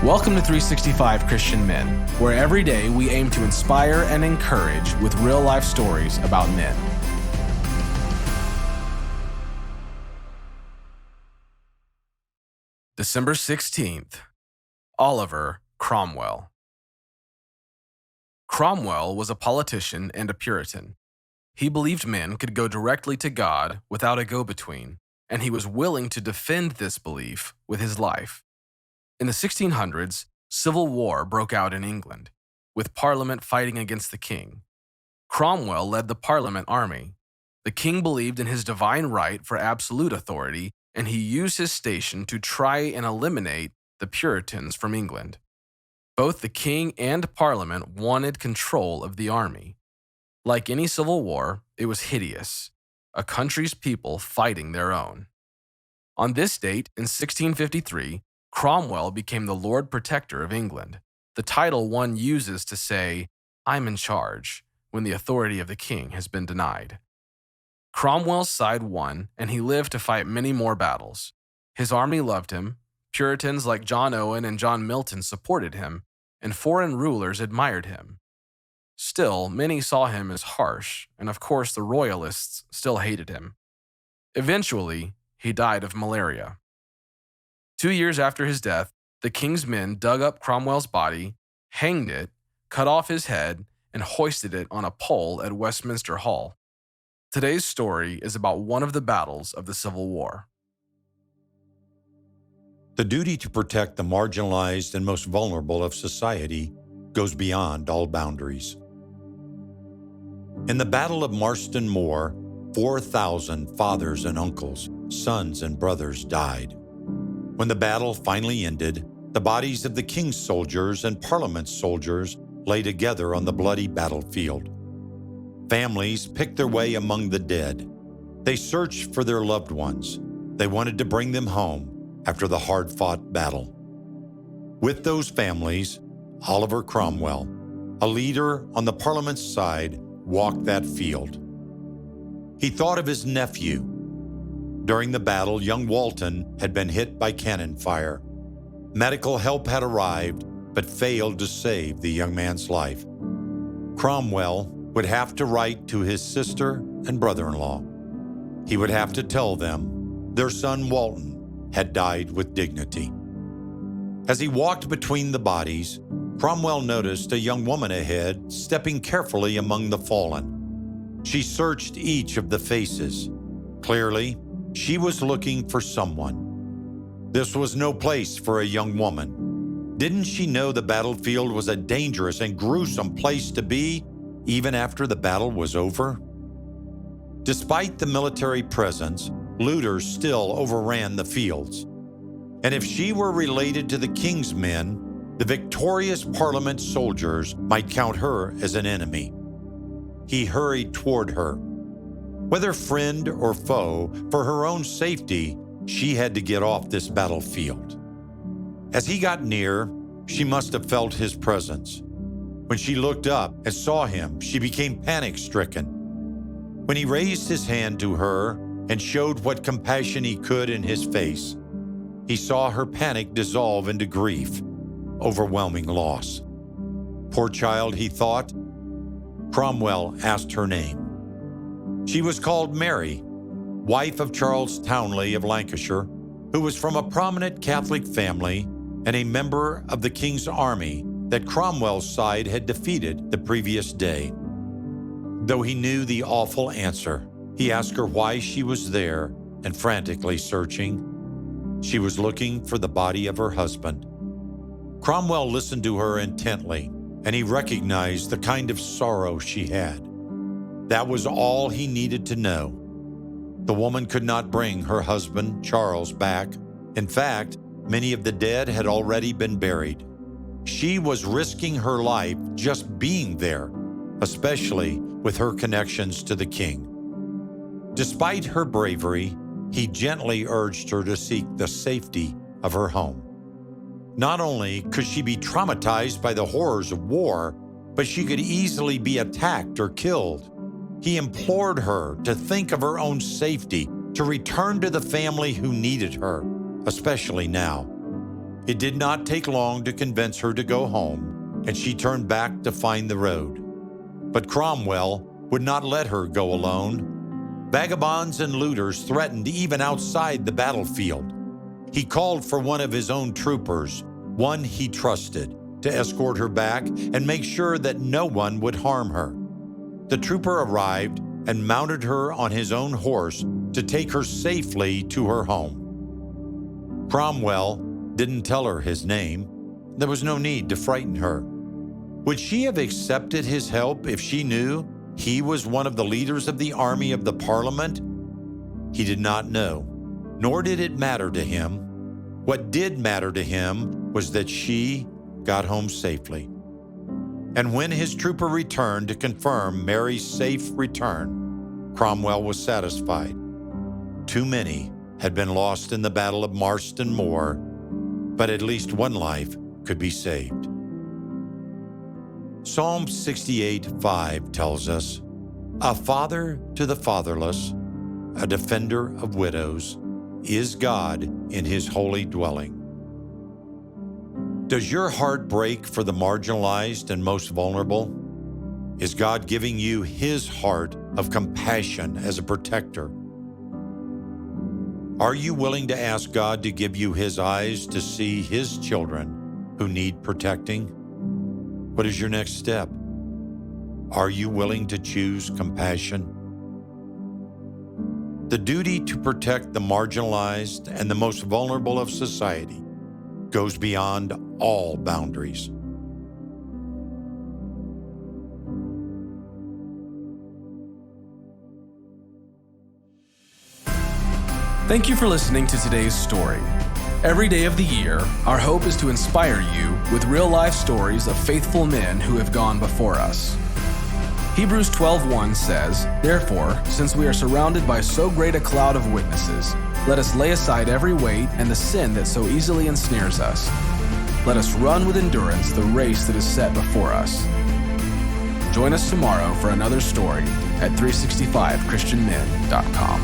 Welcome to 365 Christian Men, where every day we aim to inspire and encourage with real-life stories about men. December 16th, Oliver Cromwell. Cromwell was a politician and a Puritan. He believed men could go directly to God without a go-between, and he was willing to defend this belief with his life. In the 1600s, civil war broke out in England, with Parliament fighting against the king. Cromwell led the Parliament army. The king believed in his divine right for absolute authority, and he used his station to try and eliminate the Puritans from England. Both the king and Parliament wanted control of the army. Like any civil war, it was hideous, a country's people fighting their own. On this date, in 1653, Cromwell became the Lord Protector of England, the title one uses to say, "I'm in charge," when the authority of the king has been denied. Cromwell's side won, and he lived to fight many more battles. His army loved him, Puritans like John Owen and John Milton supported him, and foreign rulers admired him. Still, many saw him as harsh, and of course the Royalists still hated him. Eventually, he died of malaria. 2 years after his death, the king's men dug up Cromwell's body, hanged it, cut off his head, and hoisted it on a pole at Westminster Hall. Today's story is about one of the battles of the Civil War. The duty to protect the marginalized and most vulnerable of society goes beyond all boundaries. In the Battle of Marston Moor, 4,000 fathers and uncles, sons and brothers died. When the battle finally ended, the bodies of the king's soldiers and Parliament's soldiers lay together on the bloody battlefield. Families picked their way among the dead. They searched for their loved ones. They wanted to bring them home after the hard-fought battle. With those families, Oliver Cromwell, a leader on the Parliament's side, walked that field. He thought of his nephew. During the battle, young Walton had been hit by cannon fire. Medical help had arrived, but failed to save the young man's life. Cromwell would have to write to his sister and brother-in-law. He would have to tell them their son Walton had died with dignity. As he walked between the bodies, Cromwell noticed a young woman ahead, stepping carefully among the fallen. She searched each of the faces. Clearly, she was looking for someone. This was no place for a young woman. Didn't she know the battlefield was a dangerous and gruesome place to be, even after the battle was over? Despite the military presence, looters still overran the fields. And if she were related to the king's men, the victorious Parliament soldiers might count her as an enemy. He hurried toward her. Whether friend or foe, for her own safety, she had to get off this battlefield. As he got near, she must have felt his presence. When she looked up and saw him, she became panic-stricken. When he raised his hand to her and showed what compassion he could in his face, he saw her panic dissolve into grief, overwhelming loss. Poor child, he thought. Cromwell asked her name. She was called Mary, wife of Charles Townley of Lancashire, who was from a prominent Catholic family and a member of the king's army that Cromwell's side had defeated the previous day. Though he knew the awful answer, he asked her why she was there and frantically searching. She was looking for the body of her husband. Cromwell listened to her intently, and he recognized the kind of sorrow she had. That was all he needed to know. The woman could not bring her husband, Charles, back. In fact, many of the dead had already been buried. She was risking her life just being there, especially with her connections to the king. Despite her bravery, he gently urged her to seek the safety of her home. Not only could she be traumatized by the horrors of war, but she could easily be attacked or killed. He implored her to think of her own safety, to return to the family who needed her, especially now. It did not take long to convince her to go home, and she turned back to find the road. But Cromwell would not let her go alone. Vagabonds and looters threatened even outside the battlefield. He called for one of his own troopers, one he trusted, to escort her back and make sure that no one would harm her. The trooper arrived and mounted her on his own horse to take her safely to her home. Cromwell didn't tell her his name. There was no need to frighten her. Would she have accepted his help if she knew he was one of the leaders of the army of the Parliament? He did not know, nor did it matter to him. What did matter to him was that she got home safely. And when his trooper returned to confirm Mary's safe return, Cromwell was satisfied. Too many had been lost in the Battle of Marston Moor, but at least one life could be saved. Psalm 68:5 tells us, "A father to the fatherless, a defender of widows, is God in his holy dwelling." Does your heart break for the marginalized and most vulnerable? Is God giving you his heart of compassion as a protector? Are you willing to ask God to give you his eyes to see his children who need protecting? What is your next step? Are you willing to choose compassion? The duty to protect the marginalized and the most vulnerable of society goes beyond all boundaries. Thank you for listening to today's story. Every day of the year, our hope is to inspire you with real-life stories of faithful men who have gone before us. Hebrews 12:1 says, "Therefore, since we are surrounded by so great a cloud of witnesses, let us lay aside every weight and the sin that so easily ensnares us. Let us run with endurance the race that is set before us." Join us tomorrow for another story at 365christianmen.com.